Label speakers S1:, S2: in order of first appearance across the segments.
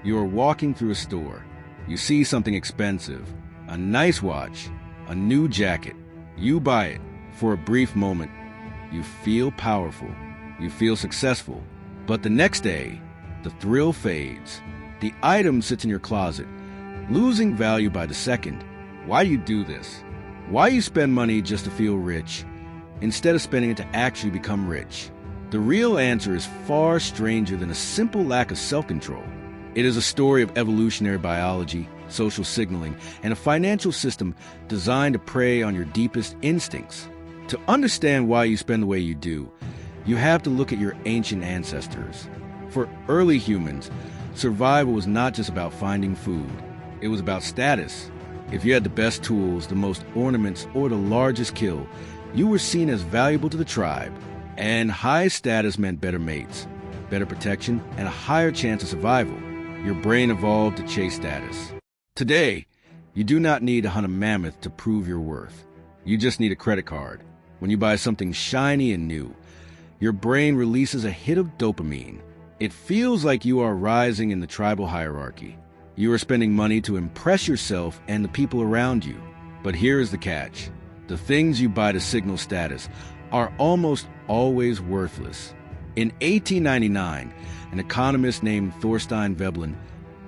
S1: You are walking through a store. You see something expensive, a nice watch, a new jacket. You buy it. For a brief moment, you feel powerful. You feel successful. But the next day, the thrill fades. The item sits in your closet, losing value by the second. Why do you do this? Why you spend money just to feel rich, instead of spending it to actually become rich? The real answer is far stranger than a simple lack of self-control. It is a story of evolutionary biology, social signaling, and a financial system designed to prey on your deepest instincts. To understand why you spend the way you do, you have to look at your ancient ancestors. For early humans, survival was not just about finding food. It was about status. If you had the best tools, the most ornaments, or the largest kill, you were seen as valuable to the tribe. And high status meant better mates, better protection, and a higher chance of survival. Your brain evolved to chase status. Today, you do not need to hunt a mammoth to prove your worth. You just need a credit card. When you buy something shiny and new, your brain releases a hit of dopamine. It feels like you are rising in the tribal hierarchy. You are spending money to impress yourself and the people around you. But here is the catch. The things you buy to signal status are almost always worthless. In 1899, an economist named Thorstein Veblen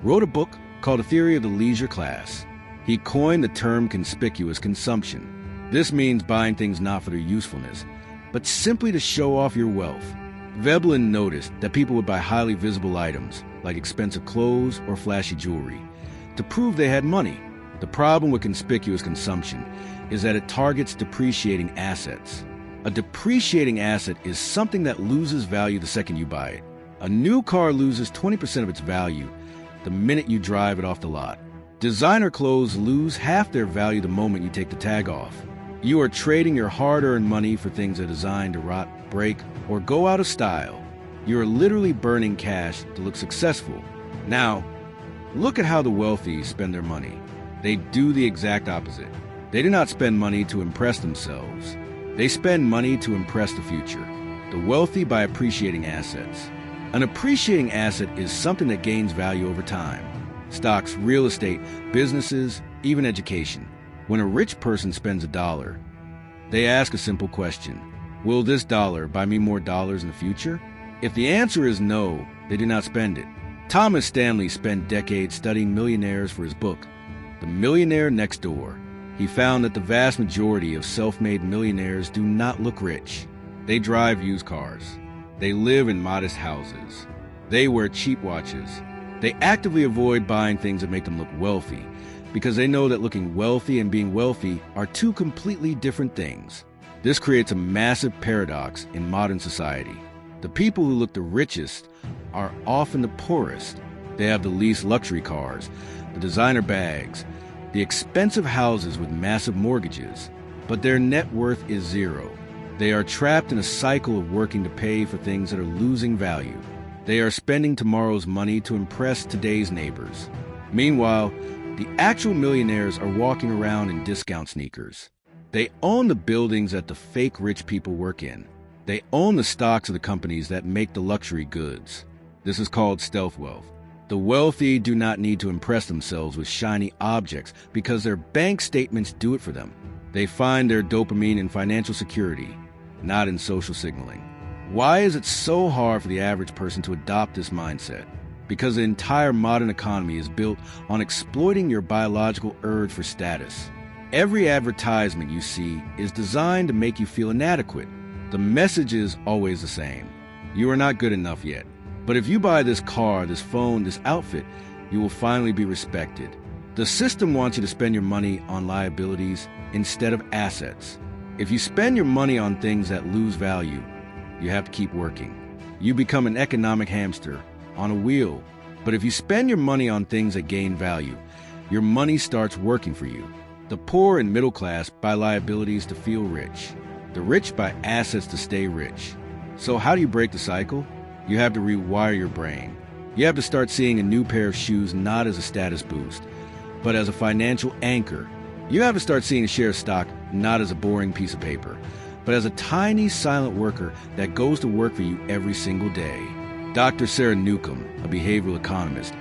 S1: wrote a book called A Theory of the Leisure Class. He coined the term conspicuous consumption. This means buying things not for their usefulness, but simply to show off your wealth. Veblen noticed that people would buy highly visible items, like expensive clothes or flashy jewelry, to prove they had money. The problem with conspicuous consumption is that it targets depreciating assets. A depreciating asset is something that loses value the second you buy it. A new car loses 20% of its value the minute you drive it off the lot. Designer clothes lose half their value the moment you take the tag off. You are trading your hard-earned money for things that are designed to rot, break, or go out of style. You are literally burning cash to look successful. Now, look at how the wealthy spend their money. They do the exact opposite. They do not spend money to impress themselves. They spend money to impress the future. The wealthy buy appreciating assets. An appreciating asset is something that gains value over time. Stocks, real estate, businesses, even education. When a rich person spends $1, they ask a simple question. Will this dollar buy me more dollars in the future? If the answer is no, they do not spend it. Thomas Stanley spent decades studying millionaires for his book, The Millionaire Next Door. He found that the vast majority of self-made millionaires do not look rich. They drive used cars. They live in modest houses. They wear cheap watches. They actively avoid buying things that make them look wealthy, because they know that looking wealthy and being wealthy are two completely different things. This creates a massive paradox in modern society. The people who look the richest are often the poorest. They have the least luxury cars, the designer bags, the expensive houses with massive mortgages, but their net worth is zero. They are trapped in a cycle of working to pay for things that are losing value. They are spending tomorrow's money to impress today's neighbors. Meanwhile, the actual millionaires are walking around in discount sneakers. They own the buildings that the fake rich people work in. They own the stocks of the companies that make the luxury goods. This is called stealth wealth. The wealthy do not need to impress themselves with shiny objects because their bank statements do it for them. They find their dopamine in financial security, not in social signaling. Why is it so hard for the average person to adopt this mindset? Because the entire modern economy is built on exploiting your biological urge for status. Every advertisement you see is designed to make you feel inadequate. The message is always the same. You are not good enough yet. But if you buy this car, this phone, this outfit, you will finally be respected. The system wants you to spend your money on liabilities instead of assets. If you spend your money on things that lose value, you have to keep working. You become an economic hamster on a wheel. But if you spend your money on things that gain value, your money starts working for you. The poor and middle class buy liabilities to feel rich. The rich buy assets to stay rich. So how do you break the cycle? You have to rewire your brain. You have to start seeing a new pair of shoes not as a status boost, but as a financial anchor. You have to start seeing a share of stock not as a boring piece of paper, but as a tiny silent worker that goes to work for you every single day. Dr. Sarah Newcomb, a behavioral economist,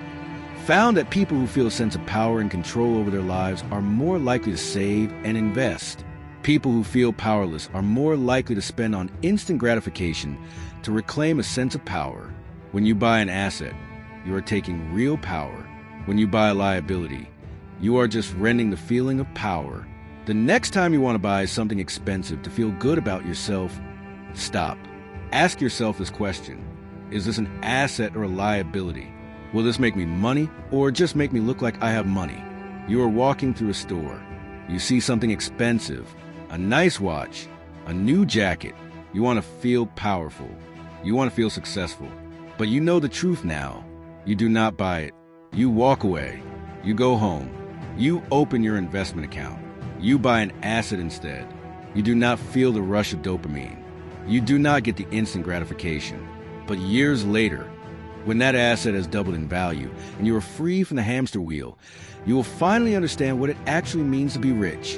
S1: found that people who feel a sense of power and control over their lives are more likely to save and invest. People who feel powerless are more likely to spend on instant gratification to reclaim a sense of power. When you buy an asset, you are taking real power. When you buy a liability, you are just renting the feeling of power. The next time you want to buy something expensive to feel good about yourself, stop. Ask yourself this question: is this an asset or a liability? Will this make me money or just make me look like I have money? You are walking through a store. You see something expensive, a nice watch, a new jacket. You want to feel powerful. You want to feel successful. But you know the truth now. You do not buy it. You walk away. You go home. You open your investment account. You buy an asset instead. You do not feel the rush of dopamine. You do not get the instant gratification. But years later, when that asset has doubled in value and you are free from the hamster wheel, you will finally understand what it actually means to be rich.